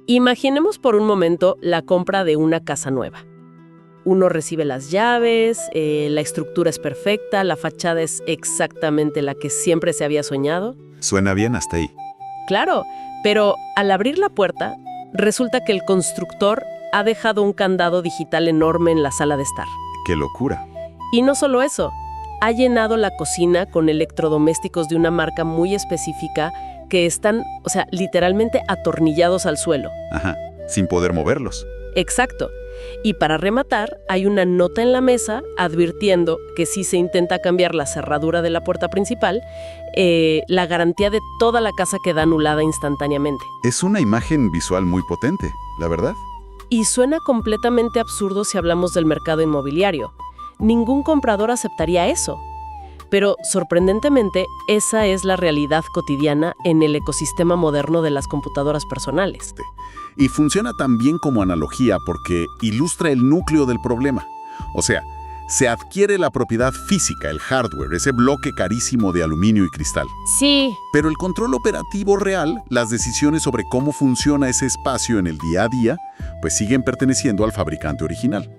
Imaginemos por un momento la compra de una casa nueva. Uno recibe las llaves, la estructura es perfecta, la fachada es exactamente la que siempre se había soñado. Suena bien hasta ahí. Claro, pero al abrir la puerta, resulta que el constructor ha dejado un candado digital enorme en la sala de estar. ¡Qué locura! Y no solo eso, ha llenado la cocina con electrodomésticos de una marca muy específica que están, literalmente atornillados al suelo. Ajá, sin poder moverlos. Exacto. Y para rematar, hay una nota en la mesa advirtiendo que si se intenta cambiar la cerradura de la puerta principal, la garantía de toda la casa queda anulada instantáneamente. Es una imagen visual muy potente, la verdad. Y suena completamente absurdo si hablamos del mercado inmobiliario. Ningún comprador aceptaría eso. Pero, sorprendentemente, esa es la realidad cotidiana en el ecosistema moderno de las computadoras personales. Y funciona también como analogía porque ilustra el núcleo del problema. O sea, se adquiere la propiedad física, el hardware, ese bloque carísimo de aluminio y cristal. Sí. Pero el control operativo real, las decisiones sobre cómo funciona ese espacio en el día a día, pues siguen perteneciendo al fabricante original.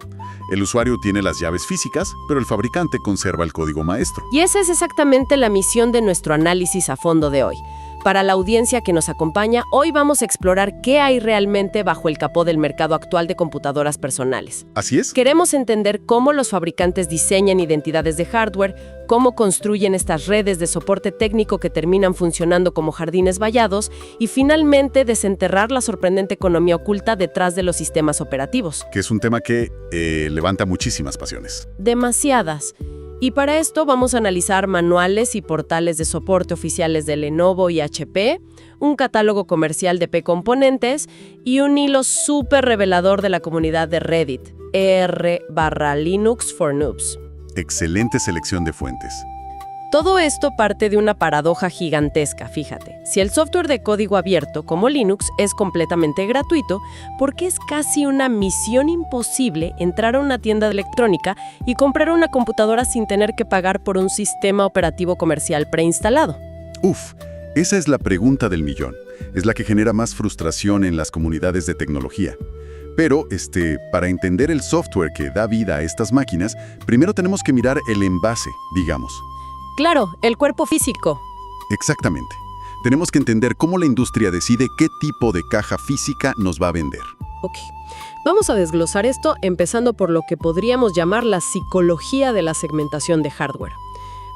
El usuario tiene las llaves físicas, pero el fabricante conserva el código maestro. Y esa es exactamente la misión de nuestro análisis a fondo de hoy. Para la audiencia que nos acompaña, hoy vamos a explorar qué hay realmente bajo el capó del mercado actual de computadoras personales. ¿Así es? Queremos entender cómo los fabricantes diseñan identidades de hardware, cómo construyen estas redes de soporte técnico que terminan funcionando como jardines vallados y finalmente desenterrar la sorprendente economía oculta detrás de los sistemas operativos. Que es un tema que levanta muchísimas pasiones. Demasiadas. Y para esto vamos a analizar manuales y portales de soporte oficiales de Lenovo y HP, un catálogo comercial de P-Componentes y un hilo súper revelador de la comunidad de Reddit, r/Linux for Noobs. Excelente selección de fuentes. Todo esto parte de una paradoja gigantesca, fíjate. Si el software de código abierto, como Linux, es completamente gratuito, ¿por qué es casi una misión imposible entrar a una tienda electrónica y comprar una computadora sin tener que pagar por un sistema operativo comercial preinstalado? Esa es la pregunta del millón. Es la que genera más frustración en las comunidades de tecnología. Pero, para entender el software que da vida a estas máquinas, primero tenemos que mirar el envase, digamos. Claro, el cuerpo físico. Exactamente. Tenemos que entender cómo la industria decide qué tipo de caja física nos va a vender. Ok. Vamos a desglosar esto empezando por lo que podríamos llamar la psicología de la segmentación de hardware.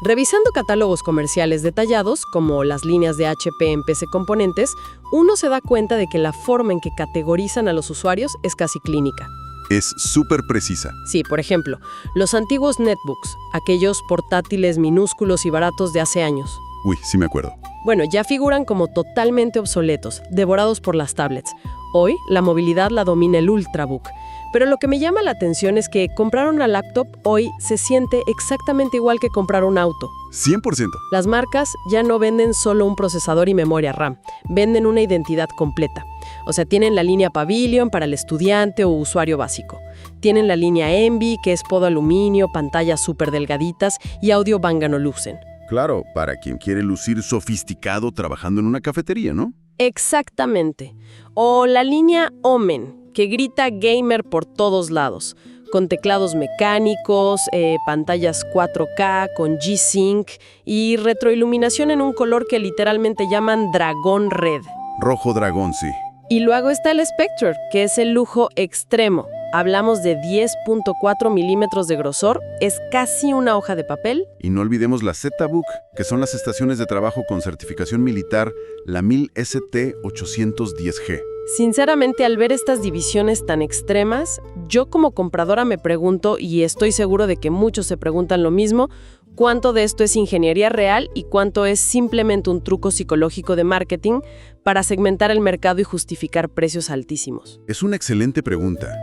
Revisando catálogos comerciales detallados, como las líneas de HP en PC Componentes, uno se da cuenta de que la forma en que categorizan a los usuarios es casi clínica. Es súper precisa. Sí, por ejemplo, los antiguos netbooks, aquellos portátiles minúsculos y baratos de hace años. Sí me acuerdo. Bueno, ya figuran como totalmente obsoletos, devorados por las tablets. Hoy, la movilidad la domina el Ultrabook. Pero lo que me llama la atención es que comprar una laptop hoy se siente exactamente igual que comprar un auto. 100%. Las marcas ya no venden solo un procesador y memoria RAM, venden una identidad completa. O sea, tienen la línea Pavilion para el estudiante o usuario básico. Tienen la línea Envy, que es podo aluminio, pantallas súper delgaditas y audio Bang & Olufsen. Claro, para quien quiere lucir sofisticado trabajando en una cafetería, ¿no? Exactamente. O la línea Omen, que grita gamer por todos lados, con teclados mecánicos, pantallas 4K, con G-Sync y retroiluminación en un color que literalmente llaman dragón red. Rojo dragón, sí. Y luego está el Spectre, que es el lujo extremo. Hablamos de 10.4 milímetros de grosor, es casi una hoja de papel. Y no olvidemos la ZBook, que son las estaciones de trabajo con certificación militar, la 1000ST810G. Sinceramente, al ver estas divisiones tan extremas, yo como compradora me pregunto, y estoy seguro de que muchos se preguntan lo mismo, ¿cuánto de esto es ingeniería real y cuánto es simplemente un truco psicológico de marketing para segmentar el mercado y justificar precios altísimos? Es una excelente pregunta.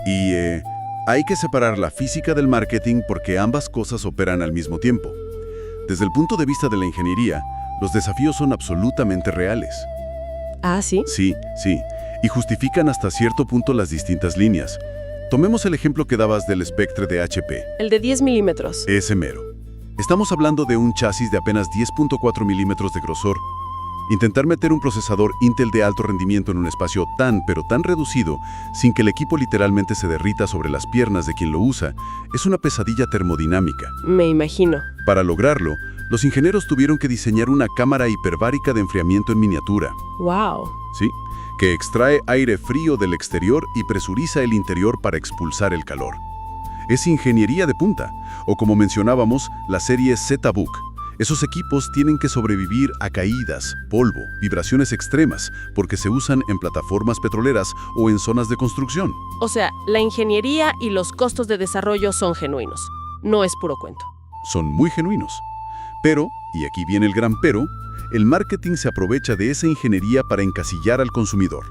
Y hay que separar la física del marketing porque ambas cosas operan al mismo tiempo. Desde el punto de vista de la ingeniería, los desafíos son absolutamente reales. ¿Ah, sí? Sí. Y justifican hasta cierto punto las distintas líneas. Tomemos el ejemplo que dabas del Spectre de HP. El de 10 milímetros. Ese mero. Estamos hablando de un chasis de apenas 10.4 milímetros de grosor. Intentar meter un procesador Intel de alto rendimiento en un espacio tan, pero tan reducido, sin que el equipo literalmente se derrita sobre las piernas de quien lo usa, es una pesadilla termodinámica. Me imagino. Para lograrlo, los ingenieros tuvieron que diseñar una cámara hiperbárica de enfriamiento en miniatura. ¡Wow! ¿Sí? Que extrae aire frío del exterior y presuriza el interior para expulsar el calor. Es ingeniería de punta, o como mencionábamos, la serie ZBook. Esos equipos tienen que sobrevivir a caídas, polvo, vibraciones extremas, porque se usan en plataformas petroleras o en zonas de construcción. O sea, la ingeniería y los costos de desarrollo son genuinos. No es puro cuento. Son muy genuinos. Pero, y aquí viene el gran pero, el marketing se aprovecha de esa ingeniería para encasillar al consumidor.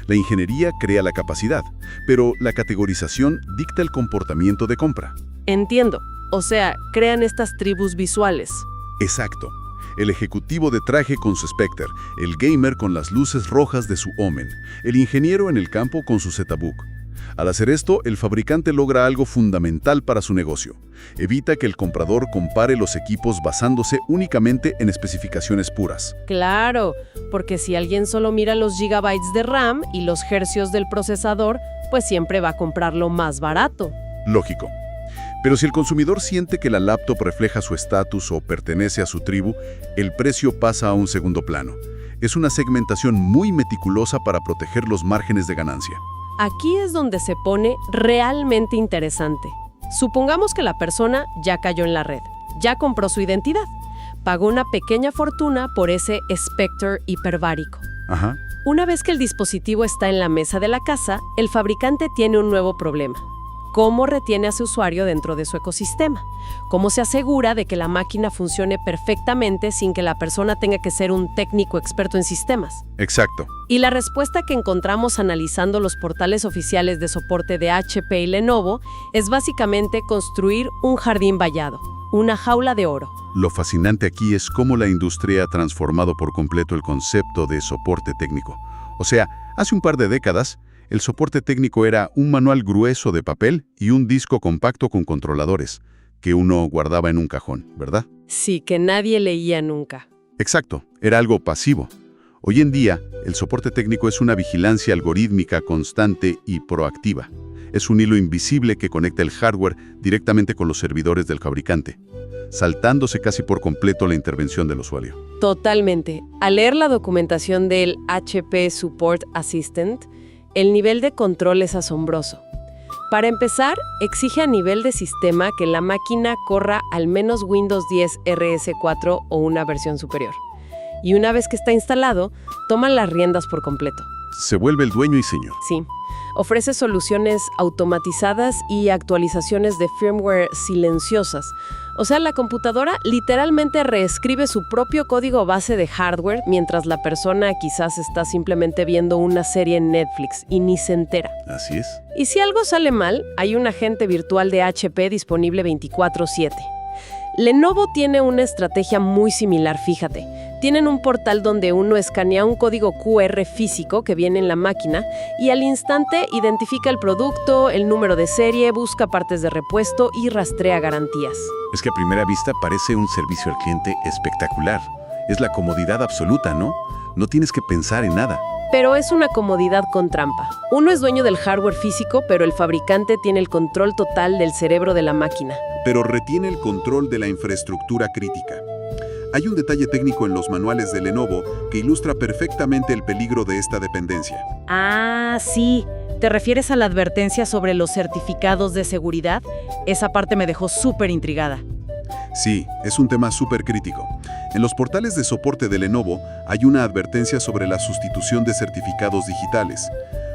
La ingeniería crea la capacidad, pero la categorización dicta el comportamiento de compra. Entiendo. O sea, crean estas tribus visuales. Exacto. El ejecutivo de traje con su Spectre, el gamer con las luces rojas de su Omen, el ingeniero en el campo con su ZBook. Al hacer esto, el fabricante logra algo fundamental para su negocio. Evita que el comprador compare los equipos basándose únicamente en especificaciones puras. Claro, porque si alguien solo mira los gigabytes de RAM y los hercios del procesador, pues siempre va a comprar lo más barato. Lógico. Pero si el consumidor siente que la laptop refleja su estatus o pertenece a su tribu, el precio pasa a un segundo plano. Es una segmentación muy meticulosa para proteger los márgenes de ganancia. Aquí es donde se pone realmente interesante. Supongamos que la persona ya cayó en la red, ya compró su identidad, pagó una pequeña fortuna por ese Spectre hiperbárico. Ajá. Una vez que el dispositivo está en la mesa de la casa, el fabricante tiene un nuevo problema. ¿Cómo retiene a su usuario dentro de su ecosistema? ¿Cómo se asegura de que la máquina funcione perfectamente sin que la persona tenga que ser un técnico experto en sistemas? Exacto. Y la respuesta que encontramos analizando los portales oficiales de soporte de HP y Lenovo es básicamente construir un jardín vallado, una jaula de oro. Lo fascinante aquí es cómo la industria ha transformado por completo el concepto de soporte técnico. O sea, hace un par de décadas, el soporte técnico era un manual grueso de papel y un disco compacto con controladores, que uno guardaba en un cajón, ¿verdad? Sí, que nadie leía nunca. Exacto, era algo pasivo. Hoy en día, el soporte técnico es una vigilancia algorítmica constante y proactiva. Es un hilo invisible que conecta el hardware directamente con los servidores del fabricante, saltándose casi por completo la intervención del usuario. Totalmente. Al leer la documentación del HP Support Assistant, el nivel de control es asombroso. Para empezar, exige a nivel de sistema que la máquina corra al menos Windows 10 RS4 o una versión superior. Y una vez que está instalado, toma las riendas por completo. Se vuelve el dueño y señor. Sí. Ofrece soluciones automatizadas y actualizaciones de firmware silenciosas. O sea, la computadora literalmente reescribe su propio código base de hardware mientras la persona quizás está simplemente viendo una serie en Netflix y ni se entera. Así es. Y si algo sale mal, hay un agente virtual de HP disponible 24/7. Lenovo tiene una estrategia muy similar, fíjate. Tienen un portal donde uno escanea un código QR físico que viene en la máquina y al instante identifica el producto, el número de serie, busca partes de repuesto y rastrea garantías. Es que a primera vista parece un servicio al cliente espectacular. Es la comodidad absoluta, ¿no? No tienes que pensar en nada. Pero es una comodidad con trampa. Uno es dueño del hardware físico, pero el fabricante tiene el control total del cerebro de la máquina. Pero retiene el control de la infraestructura crítica. Hay un detalle técnico en los manuales de Lenovo que ilustra perfectamente el peligro de esta dependencia. Ah, sí. ¿Te refieres a la advertencia sobre los certificados de seguridad? Esa parte me dejó súper intrigada. Sí, es un tema súper crítico. En los portales de soporte de Lenovo hay una advertencia sobre la sustitución de certificados digitales.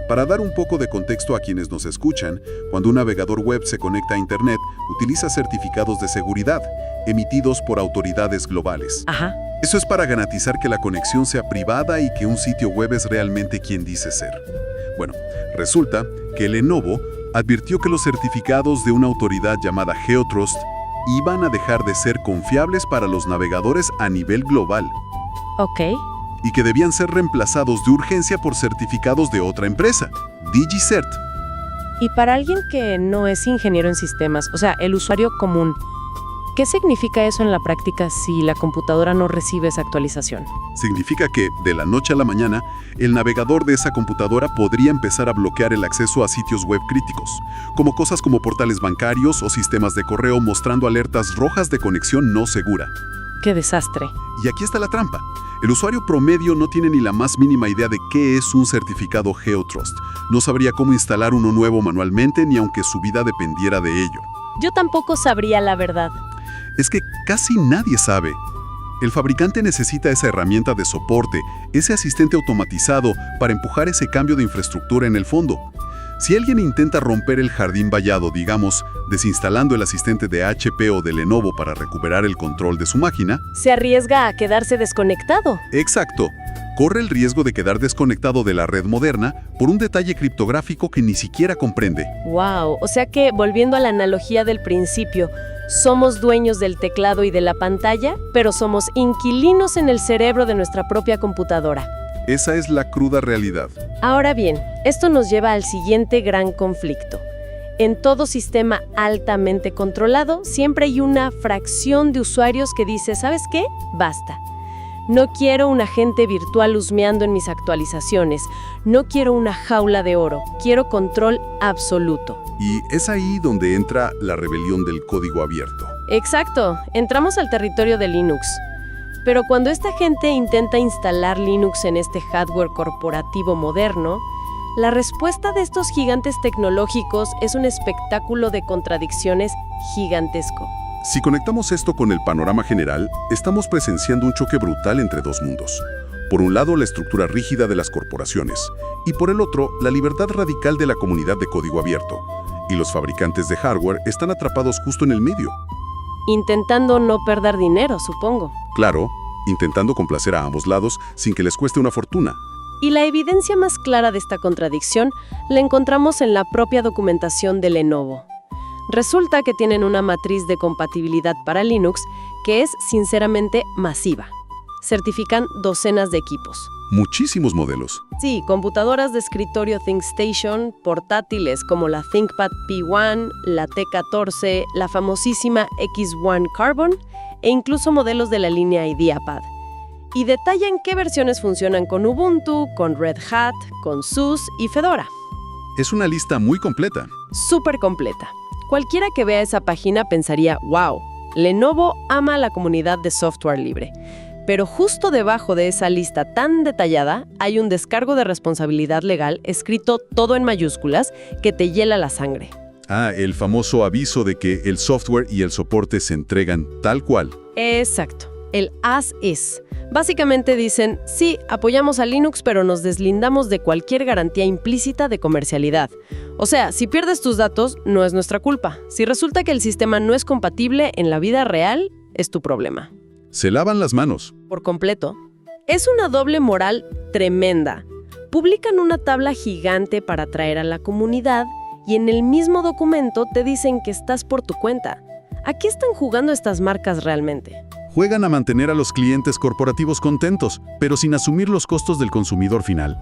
Para dar un poco de contexto a quienes nos escuchan, cuando un navegador web se conecta a Internet, utiliza certificados de seguridad, emitidos por autoridades globales. Ajá. Eso es para garantizar que la conexión sea privada y que un sitio web es realmente quien dice ser. Bueno, resulta que Lenovo advirtió que los certificados de una autoridad llamada GeoTrust iban a dejar de ser confiables para los navegadores a nivel global. Ok. Y que debían ser reemplazados de urgencia por certificados de otra empresa, DigiCert. Y para alguien que no es ingeniero en sistemas, o sea, el usuario común, ¿Qué significa eso en la práctica si la computadora no recibe esa actualización? Significa que, de la noche a la mañana, el navegador de esa computadora podría empezar a bloquear el acceso a sitios web críticos, como cosas como portales bancarios o sistemas de correo mostrando alertas rojas de conexión no segura. ¡Qué desastre! Y aquí está la trampa. El usuario promedio no tiene ni la más mínima idea de qué es un certificado GeoTrust. No sabría cómo instalar uno nuevo manualmente ni aunque su vida dependiera de ello. Yo tampoco sabría la verdad. Es que casi nadie sabe. El fabricante necesita esa herramienta de soporte, ese asistente automatizado para empujar ese cambio de infraestructura en el fondo. Si alguien intenta romper el jardín vallado, digamos, desinstalando el asistente de HP o de Lenovo para recuperar el control de su máquina, Se arriesga a quedarse desconectado. exacto, corre el riesgo de quedar desconectado de la red moderna por un detalle criptográfico que ni siquiera comprende. ¡Wow! O sea que, volviendo a la analogía del principio, somos dueños del teclado y de la pantalla, pero somos inquilinos en el cerebro de nuestra propia computadora. Esa es la cruda realidad. Ahora bien, esto nos lleva al siguiente gran conflicto. En todo sistema altamente controlado, siempre hay una fracción de usuarios que dice, ¿sabes qué? Basta. No quiero un agente virtual husmeando en mis actualizaciones. No quiero una jaula de oro. Quiero control absoluto. Y es ahí donde entra la rebelión del código abierto. Exacto. Entramos al territorio de Linux. Pero cuando esta gente intenta instalar Linux en este hardware corporativo moderno, la respuesta de estos gigantes tecnológicos es un espectáculo de contradicciones gigantesco. Si conectamos esto con el panorama general, estamos presenciando un choque brutal entre dos mundos. Por un lado, la estructura rígida de las corporaciones, y por el otro, la libertad radical de la comunidad de código abierto. Y los fabricantes de hardware están atrapados justo en el medio. Intentando no perder dinero, supongo. Claro, intentando complacer a ambos lados sin que les cueste una fortuna. Y la evidencia más clara de esta contradicción la encontramos en la propia documentación de Lenovo. Resulta que tienen una matriz de compatibilidad para Linux que es sinceramente masiva. Certifican docenas de equipos. Muchísimos modelos. Sí, computadoras de escritorio ThinkStation, portátiles como la ThinkPad P1, la T14, la famosísima X1 Carbon e incluso modelos de la línea IdeaPad. Y detallan qué versiones funcionan con Ubuntu, con Red Hat, con SUSE y Fedora. Es una lista muy completa. Súper completa. Cualquiera que vea esa página pensaría, wow, Lenovo ama a la comunidad de software libre. Pero justo debajo de esa lista tan detallada hay un descargo de responsabilidad legal escrito todo en mayúsculas que te hiela la sangre. Ah, el famoso aviso de que el software y el soporte se entregan tal cual. Exacto, el as is. Básicamente dicen, sí, apoyamos a Linux, pero nos deslindamos de cualquier garantía implícita de comercialidad. O sea, si pierdes tus datos, no es nuestra culpa. Si resulta que el sistema no es compatible en la vida real, es tu problema. Se lavan las manos. Por completo. Es una doble moral tremenda. Publican una tabla gigante para atraer a la comunidad y en el mismo documento te dicen que estás por tu cuenta. ¿A qué están jugando estas marcas realmente? Juegan a mantener a los clientes corporativos contentos, pero sin asumir los costos del consumidor final.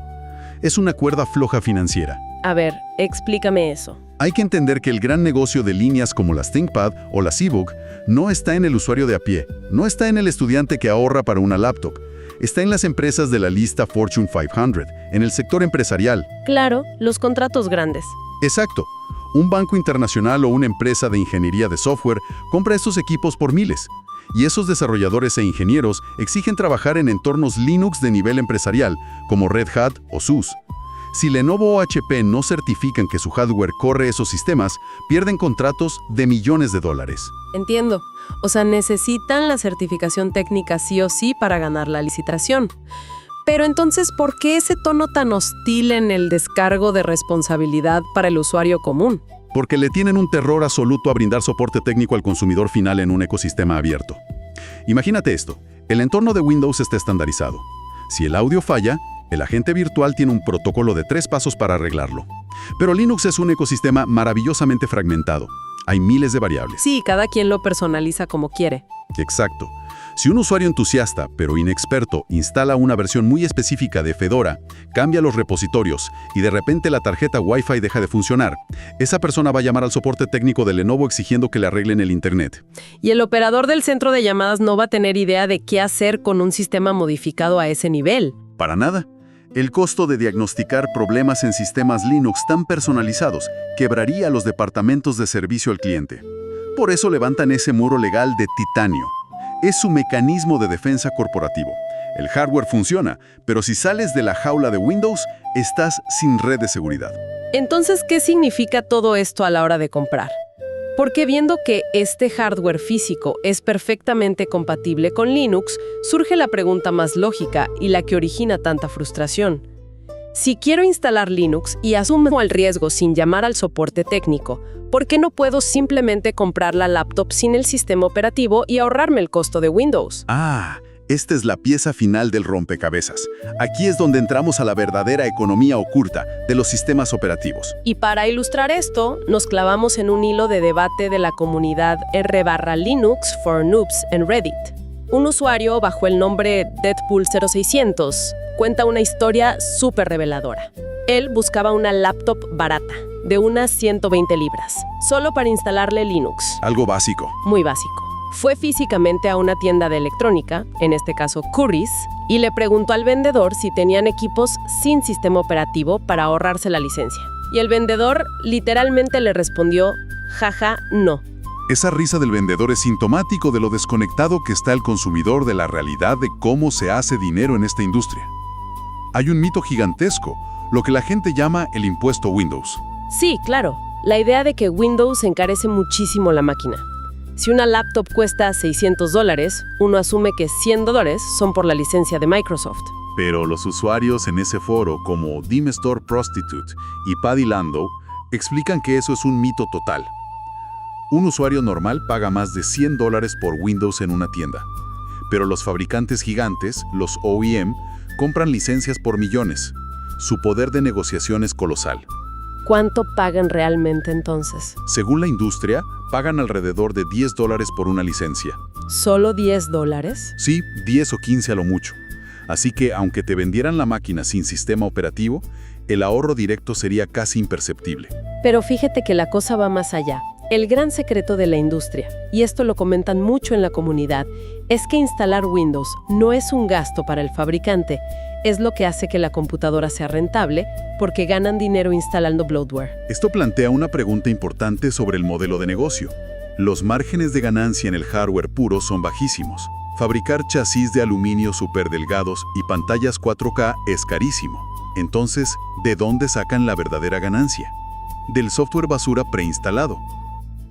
Es una cuerda floja financiera. A ver, explícame eso. Hay que entender que el gran negocio de líneas como las ThinkPad o las eBook no está en el usuario de a pie, no está en el estudiante que ahorra para una laptop, está en las empresas de la lista Fortune 500, en el sector empresarial. Claro, los contratos grandes. Exacto. Un banco internacional o una empresa de ingeniería de software compra estos equipos por miles. Y esos desarrolladores e ingenieros exigen trabajar en entornos Linux de nivel empresarial, como Red Hat o SUSE. Si Lenovo o HP no certifican que su hardware corre esos sistemas, pierden contratos de millones de dólares. Entiendo. O sea, necesitan la certificación técnica sí o sí para ganar la licitación. Pero entonces, ¿por qué ese tono tan hostil en el descargo de responsabilidad para el usuario común? Porque le tienen un terror absoluto a brindar soporte técnico al consumidor final en un ecosistema abierto. Imagínate esto, el entorno de Windows está estandarizado. Si el audio falla, el agente virtual tiene un protocolo de 3 pasos para arreglarlo. Pero Linux es un ecosistema maravillosamente fragmentado. Hay miles de variables. Sí, cada quien lo personaliza como quiere. Exacto. Si un usuario entusiasta, pero inexperto, instala una versión muy específica de Fedora, cambia los repositorios y de repente la tarjeta Wi-Fi deja de funcionar, esa persona va a llamar al soporte técnico de Lenovo exigiendo que le arreglen el Internet. Y el operador del centro de llamadas no va a tener idea de qué hacer con un sistema modificado a ese nivel. Para nada. El costo de diagnosticar problemas en sistemas Linux tan personalizados quebraría a los departamentos de servicio al cliente. Por eso levantan ese muro legal de titanio. Es su mecanismo de defensa corporativo. El hardware funciona, pero si sales de la jaula de Windows, estás sin red de seguridad. Entonces, ¿qué significa todo esto a la hora de comprar? Porque viendo que este hardware físico es perfectamente compatible con Linux, surge la pregunta más lógica y la que origina tanta frustración. Si quiero instalar Linux y asumo el riesgo sin llamar al soporte técnico, ¿por qué no puedo simplemente comprar la laptop sin el sistema operativo y ahorrarme el costo de Windows? Esta es la pieza final del rompecabezas. Aquí es donde entramos a la verdadera economía oculta de los sistemas operativos. Y para ilustrar esto, nos clavamos en un hilo de debate de la comunidad r/Linux for Noobs en Reddit. Un usuario bajo el nombre Deadpool0600 cuenta una historia súper reveladora. Él buscaba una laptop barata, de unas 120 libras, solo para instalarle Linux. Algo básico. Muy básico. Fue físicamente a una tienda de electrónica, en este caso Currys, y le preguntó al vendedor si tenían equipos sin sistema operativo para ahorrarse la licencia. Y el vendedor literalmente le respondió, jaja, no. Esa risa del vendedor es sintomático de lo desconectado que está el consumidor de la realidad de cómo se hace dinero en esta industria. Hay un mito gigantesco, lo que la gente llama el impuesto Windows. Sí, claro, la idea de que Windows encarece muchísimo la máquina. Si una laptop cuesta $600, uno asume que $100 son por la licencia de Microsoft. Pero los usuarios en ese foro, como Dimestor Prostitute y Paddy Landau, explican que eso es un mito total. Un usuario normal paga más de $100 por Windows en una tienda. Pero los fabricantes gigantes, los OEM, compran licencias por millones. Su poder de negociación es colosal. ¿Cuánto pagan realmente entonces? Según la industria, pagan alrededor de $10 por una licencia. ¿Solo $10? Sí, 10 o 15 a lo mucho. Así que, aunque te vendieran la máquina sin sistema operativo, el ahorro directo sería casi imperceptible. Pero fíjate que la cosa va más allá. El gran secreto de la industria, y esto lo comentan mucho en la comunidad, es que instalar Windows no es un gasto para el fabricante, es lo que hace que la computadora sea rentable, porque ganan dinero instalando bloatware. Esto plantea una pregunta importante sobre el modelo de negocio. Los márgenes de ganancia en el hardware puro son bajísimos. Fabricar chasis de aluminio superdelgados y pantallas 4K es carísimo. Entonces, ¿de dónde sacan la verdadera ganancia? Del software basura preinstalado.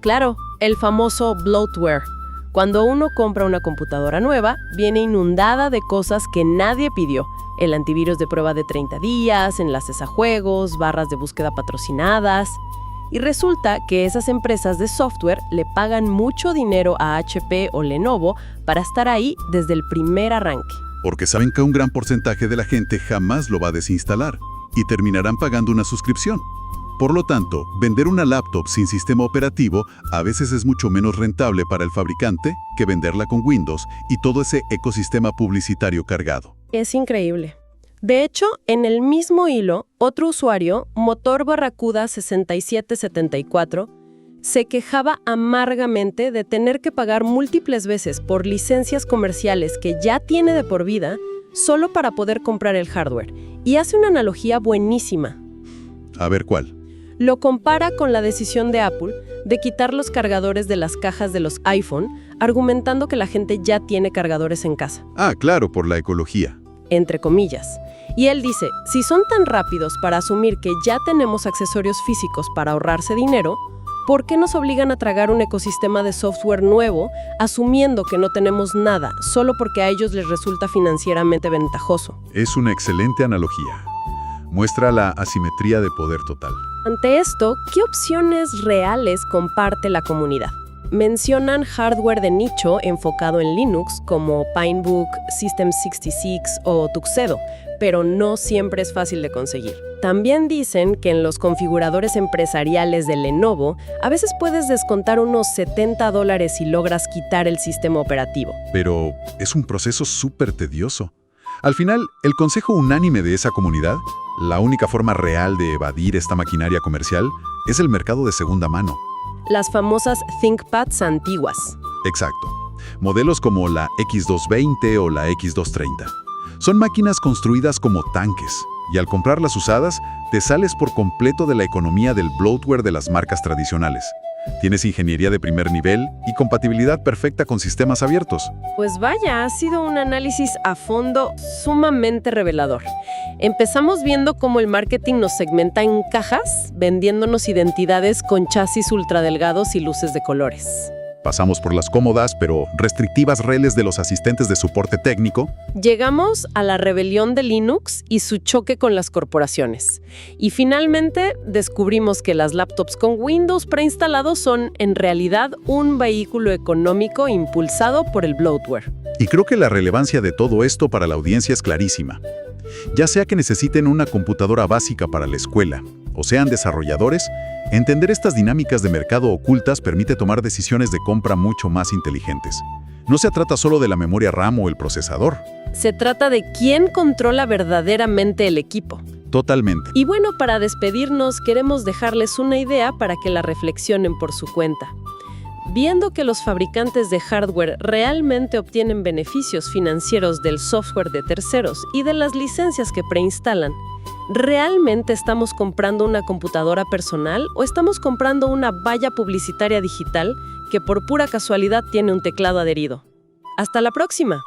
Claro, el famoso bloatware. Cuando uno compra una computadora nueva, viene inundada de cosas que nadie pidió. El antivirus de prueba de 30 días, enlaces a juegos, barras de búsqueda patrocinadas. Y resulta que esas empresas de software le pagan mucho dinero a HP o Lenovo para estar ahí desde el primer arranque. Porque saben que un gran porcentaje de la gente jamás lo va a desinstalar y terminarán pagando una suscripción. Por lo tanto, vender una laptop sin sistema operativo a veces es mucho menos rentable para el fabricante que venderla con Windows y todo ese ecosistema publicitario cargado. Es increíble. De hecho, en el mismo hilo, otro usuario, Motor Barracuda 6774, se quejaba amargamente de tener que pagar múltiples veces por licencias comerciales que ya tiene de por vida solo para poder comprar el hardware. Y hace una analogía buenísima. A ver, ¿cuál? Lo compara con la decisión de Apple de quitar los cargadores de las cajas de los iPhone, argumentando que la gente ya tiene cargadores en casa. Claro, por la ecología. Entre comillas. Y él dice, si son tan rápidos para asumir que ya tenemos accesorios físicos para ahorrarse dinero, ¿por qué nos obligan a tragar un ecosistema de software nuevo, asumiendo que no tenemos nada, solo porque a ellos les resulta financieramente ventajoso? Es una excelente analogía. Muestra la asimetría de poder total. Ante esto, ¿qué opciones reales comparte la comunidad? Mencionan hardware de nicho enfocado en Linux como Pinebook, System66 o Tuxedo, pero no siempre es fácil de conseguir. También dicen que en los configuradores empresariales de Lenovo a veces puedes descontar unos $70 si logras quitar el sistema operativo. Pero es un proceso súper tedioso. Al final, el consejo unánime de esa comunidad, la única forma real de evadir esta maquinaria comercial, es el mercado de segunda mano. Las famosas ThinkPads antiguas. Exacto. Modelos como la X220 o la X230. Son máquinas construidas como tanques, y al comprarlas usadas, te sales por completo de la economía del bloatware de las marcas tradicionales. Tienes ingeniería de primer nivel y compatibilidad perfecta con sistemas abiertos. Pues vaya, ha sido un análisis a fondo sumamente revelador. Empezamos viendo cómo el marketing nos segmenta en cajas, vendiéndonos identidades con chasis ultradelgados y luces de colores. Pasamos por las cómodas pero restrictivas reles de los asistentes de soporte técnico. Llegamos a la rebelión de Linux y su choque con las corporaciones. Y finalmente descubrimos que las laptops con Windows preinstalados son en realidad un vehículo económico impulsado por el bloatware. Y creo que la relevancia de todo esto para la audiencia es clarísima. Ya sea que necesiten una computadora básica para la escuela, o sean desarrolladores, entender estas dinámicas de mercado ocultas permite tomar decisiones de compra mucho más inteligentes. No se trata solo de la memoria RAM o el procesador. Se trata de quién controla verdaderamente el equipo. Totalmente. Y bueno, para despedirnos, queremos dejarles una idea para que la reflexionen por su cuenta. Viendo que los fabricantes de hardware realmente obtienen beneficios financieros del software de terceros y de las licencias que preinstalan, ¿realmente estamos comprando una computadora personal o estamos comprando una valla publicitaria digital que por pura casualidad tiene un teclado adherido? ¡Hasta la próxima!